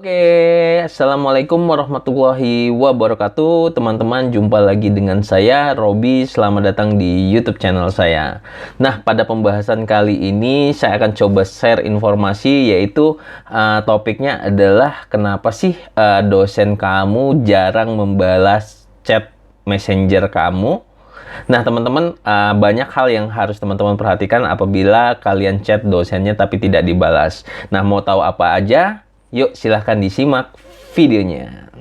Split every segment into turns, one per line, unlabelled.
Oke, Assalamualaikum warahmatullahi wabarakatuh. Teman-teman, jumpa lagi dengan saya, Robi. Selamat datang di YouTube channel saya. Nah, pada pembahasan kali ini, saya akan coba share informasi, yaitu topiknya adalah kenapa sih dosen kamu jarang membalas chat messenger kamu. Nah, teman-teman, banyak hal yang harus teman-teman perhatikan apabila kalian chat dosennya tapi tidak dibalas. Nah, mau tahu apa aja? Yuk, silahkan disimak videonya.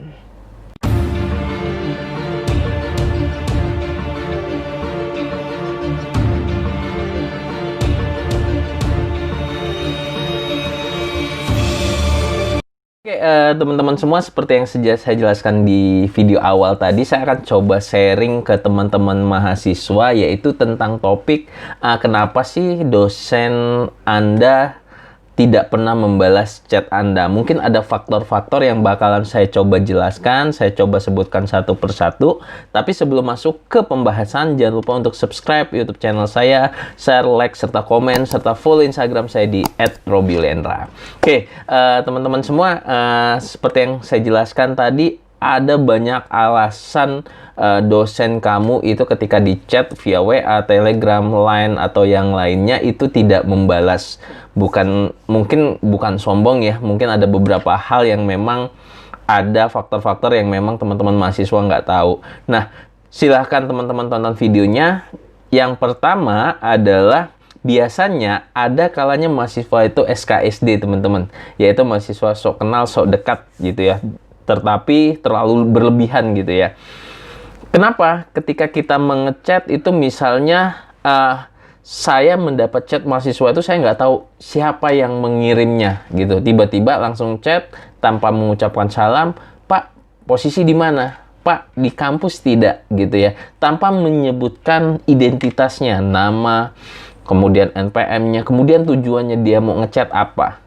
Oke, teman-teman semua, seperti yang saya jelaskan di video awal tadi, saya akan coba sharing ke teman-teman mahasiswa, yaitu tentang topik kenapa sih dosen Anda tidak pernah membalas chat Anda. Mungkin ada faktor-faktor yang bakalan saya coba jelaskan, saya coba sebutkan satu persatu. Tapi sebelum masuk ke pembahasan, jangan lupa untuk subscribe YouTube channel saya, share, like, serta komen, serta follow Instagram saya di @robilendra. Oke, teman-teman semua, seperti yang saya jelaskan tadi, ada banyak alasan dosen kamu itu ketika di chat via WA, Telegram, Line, atau yang lainnya itu tidak membalas. Mungkin bukan sombong ya, mungkin ada beberapa hal yang memang ada faktor-faktor yang memang teman-teman mahasiswa nggak tahu. Nah, silahkan teman-teman tonton videonya. Yang pertama adalah biasanya ada kalanya mahasiswa itu SKSD, teman-teman, yaitu mahasiswa sok kenal, sok dekat gitu ya, tetapi terlalu berlebihan gitu ya. Kenapa? Ketika kita mengechat itu misalnya saya mendapat chat mahasiswa itu, saya nggak tahu siapa yang mengirimnya gitu. Tiba-tiba langsung chat tanpa mengucapkan salam, Pak, posisi di mana? Pak, di kampus tidak gitu ya. Tanpa menyebutkan identitasnya, nama, kemudian NPM-nya, kemudian tujuannya dia mau ngechat apa.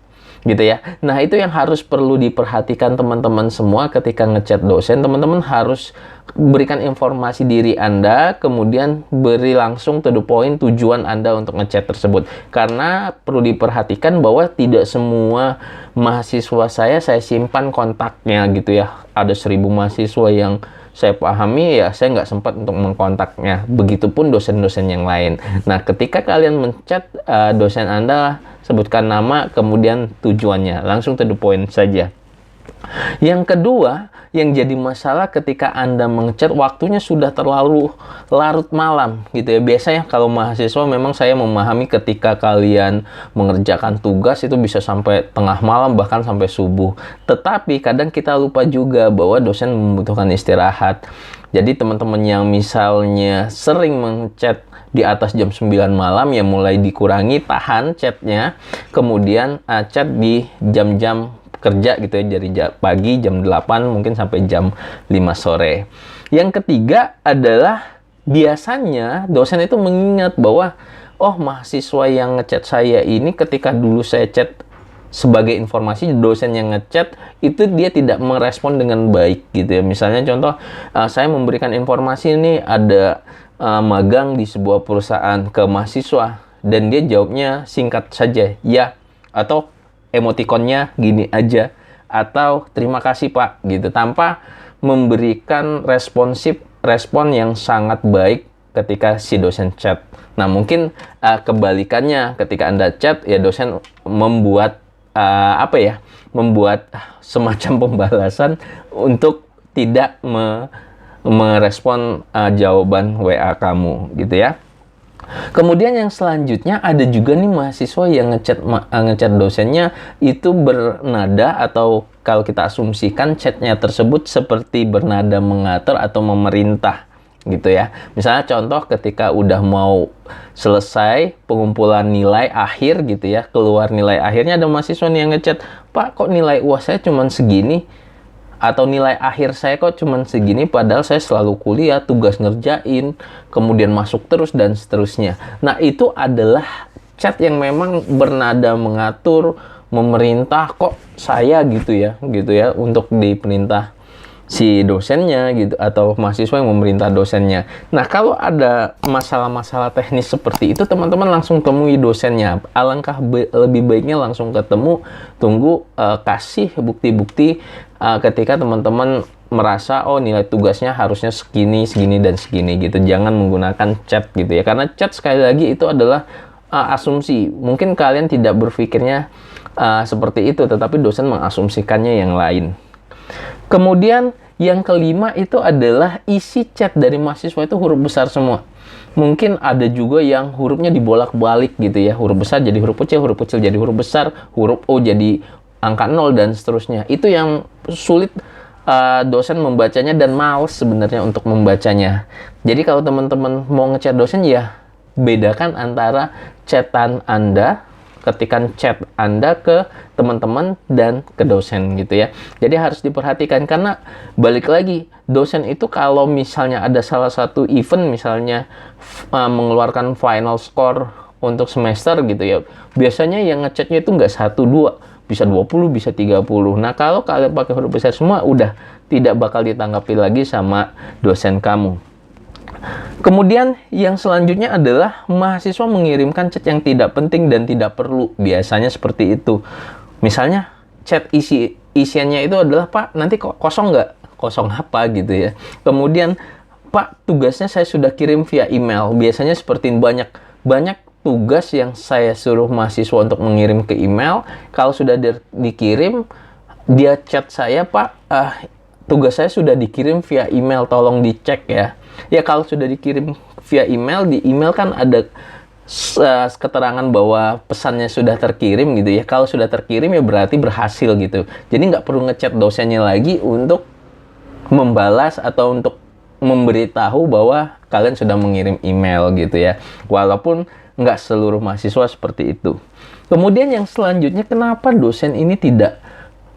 Gitu ya. Nah, itu yang harus perlu diperhatikan teman-teman semua ketika ngechat dosen. Teman-teman harus berikan informasi diri Anda, kemudian beri langsung to the point tujuan Anda untuk ngechat tersebut. Karena perlu diperhatikan bahwa tidak semua mahasiswa saya simpan kontaknya gitu ya. Ada 1.000 mahasiswa yang saya pahami, ya saya nggak sempat untuk mengkontaknya. Begitupun dosen-dosen yang lain. Nah, ketika kalian menchat dosen Anda, sebutkan nama, kemudian tujuannya. Langsung to the point saja. Yang kedua, yang jadi masalah ketika Anda mengechat waktunya sudah terlalu larut malam gitu ya. Biasanya kalau mahasiswa, memang saya memahami ketika kalian mengerjakan tugas itu bisa sampai tengah malam, bahkan sampai subuh. Tetapi kadang kita lupa juga bahwa dosen membutuhkan istirahat. Jadi teman-teman yang misalnya sering mengchat di atas jam 9 malam, ya mulai dikurangi, tahan chatnya, kemudian chat di jam-jam kerja gitu ya, dari pagi jam 8 mungkin sampai jam 5 sore. Yang ketiga adalah biasanya dosen itu mengingat bahwa mahasiswa yang ngechat saya ini, ketika dulu saya chat, sebagai informasi, dosen yang ngechat itu dia tidak merespon dengan baik gitu ya. Misalnya contoh, saya memberikan informasi ini ada magang di sebuah perusahaan ke mahasiswa, dan dia jawabnya singkat saja, ya, atau emotikonnya gini aja, atau terima kasih Pak gitu, tanpa memberikan respon yang sangat baik ketika si dosen chat. Nah, mungkin kebalikannya, ketika Anda chat, ya dosen membuat membuat semacam pembalasan untuk tidak merespon jawaban WA kamu gitu ya. Kemudian yang selanjutnya, ada juga nih mahasiswa yang ngechat dosennya itu bernada, atau kalau kita asumsikan chatnya tersebut seperti bernada mengatur atau memerintah gitu ya. Misalnya contoh, ketika udah mau selesai pengumpulan nilai akhir gitu ya, keluar nilai akhirnya, ada mahasiswa nih yang ngechat, Pak, kok nilai UAS saya cuman segini? Atau nilai akhir saya kok cuman segini, padahal saya selalu kuliah, tugas ngerjain, kemudian masuk terus, dan seterusnya. Nah, itu adalah chat yang memang bernada mengatur, memerintah, kok saya gitu ya untuk diperintah si dosennya gitu, atau mahasiswa yang memerintah dosennya. Nah, kalau ada masalah-masalah teknis seperti itu, teman-teman langsung temui dosennya. Alangkah lebih baiknya langsung ketemu, tunggu kasih bukti-bukti ketika teman-teman merasa oh nilai tugasnya harusnya segini, segini, dan segini gitu. Jangan menggunakan chat gitu ya, karena chat sekali lagi itu adalah asumsi. Mungkin kalian tidak berpikirnya seperti itu, tetapi dosen mengasumsikannya yang lain. Kemudian yang kelima itu adalah isi chat dari mahasiswa itu huruf besar semua. Mungkin ada juga yang hurufnya dibolak-balik gitu ya. Huruf besar jadi huruf kecil jadi huruf besar, huruf O jadi angka 0 dan seterusnya. Itu yang sulit dosen membacanya dan males sebenarnya untuk membacanya. Jadi kalau teman-teman mau ngechat dosen ya bedakan antara chatan Anda, ketikan chat Anda ke teman-teman dan ke dosen gitu ya. Jadi harus diperhatikan, karena balik lagi, dosen itu kalau misalnya ada salah satu event, misalnya mengeluarkan final score untuk semester gitu ya, biasanya yang ngechatnya itu nggak 1-2, bisa 20, bisa 30. Nah, kalau kalian pakai huruf besar semua, udah tidak bakal ditanggapi lagi sama dosen kamu. Kemudian yang selanjutnya adalah mahasiswa mengirimkan chat yang tidak penting dan tidak perlu. Biasanya seperti itu. Misalnya chat isiannya itu adalah, Pak, nanti kok kosong nggak? Kosong apa gitu ya. Kemudian, Pak, tugasnya saya sudah kirim via email. Biasanya seperti banyak tugas yang saya suruh mahasiswa untuk mengirim ke email. Kalau sudah dikirim, dia chat saya, Pak, tugas saya sudah dikirim via email, tolong dicek ya. Ya, kalau sudah dikirim via email, di email kan ada keterangan bahwa pesannya sudah terkirim gitu ya. Kalau sudah terkirim ya berarti berhasil gitu. Jadi nggak perlu ngechat dosennya lagi untuk membalas atau untuk memberitahu bahwa kalian sudah mengirim email gitu ya. Walaupun nggak seluruh mahasiswa seperti itu. Kemudian yang selanjutnya, kenapa dosen ini tidak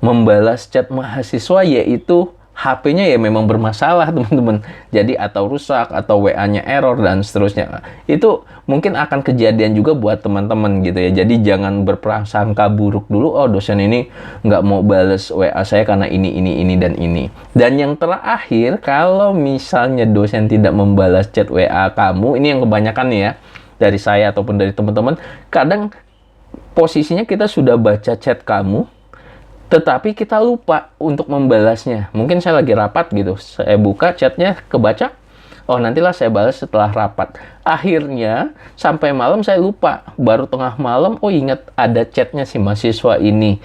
membalas chat mahasiswa, yaitu HP-nya ya memang bermasalah teman-teman. Jadi atau rusak, atau WA-nya error, dan seterusnya. Itu mungkin akan kejadian juga buat teman-teman gitu ya. Jadi jangan berprasangka buruk dulu, oh dosen ini nggak mau bales WA saya karena ini, dan ini. Dan yang terakhir, kalau misalnya dosen tidak membalas chat WA kamu, ini yang kebanyakan nih ya, dari saya ataupun dari teman-teman, kadang posisinya kita sudah baca chat kamu, tetapi kita lupa untuk membalasnya. Mungkin saya lagi rapat gitu, saya buka chatnya, kebaca, oh nantilah saya balas setelah rapat. Akhirnya sampai malam saya lupa, baru tengah malam, oh ingat ada chatnya si mahasiswa ini.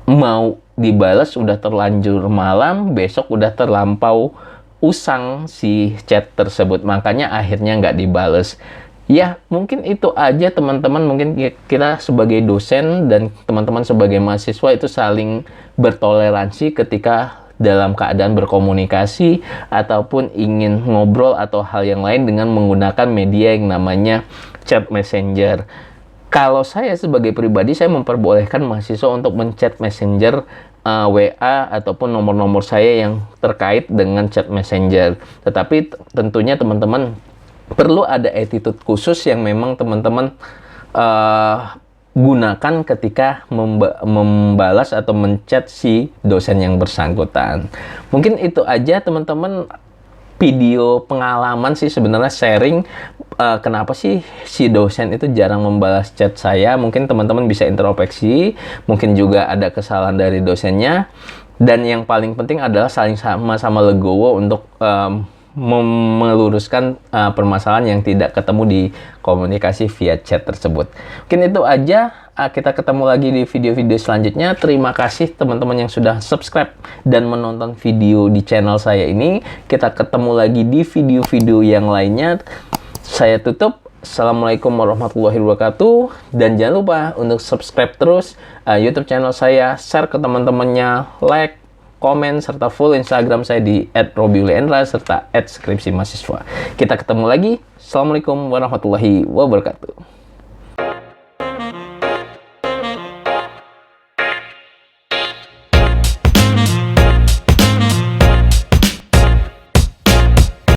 Mau dibalas udah terlanjur malam, besok udah terlampau usang si chat tersebut, makanya akhirnya nggak dibales. Ya, mungkin itu aja teman-teman. Mungkin kita sebagai dosen dan teman-teman sebagai mahasiswa itu saling bertoleransi ketika dalam keadaan berkomunikasi ataupun ingin ngobrol atau hal yang lain dengan menggunakan media yang namanya chat messenger. Kalau saya sebagai pribadi, saya memperbolehkan mahasiswa untuk menchat messenger WA ataupun nomor-nomor saya yang terkait dengan chat messenger. Tetapi tentunya teman-teman perlu ada attitude khusus yang memang teman-teman gunakan ketika membalas atau menchat si dosen yang bersangkutan. Mungkin itu aja teman-teman, video pengalaman sih sebenarnya, sharing kenapa sih si dosen itu jarang membalas chat saya. Mungkin teman-teman bisa introspeksi, mungkin juga ada kesalahan dari dosennya. Dan yang paling penting adalah saling sama-sama legowo untuk meluruskan permasalahan yang tidak ketemu di komunikasi via chat tersebut. Mungkin itu aja, kita ketemu lagi di video-video selanjutnya. Terima kasih teman-teman yang sudah subscribe dan menonton video di channel saya ini. Kita ketemu lagi di video-video yang lainnya. Saya tutup. Assalamualaikum warahmatullahi wabarakatuh. Dan jangan lupa untuk subscribe terus YouTube channel saya, share ke teman-temannya, like, komen, serta follow Instagram saya di @robiuliendra serta @skripsimahasiswa. Kita ketemu lagi. Assalamualaikum warahmatullahi wabarakatuh.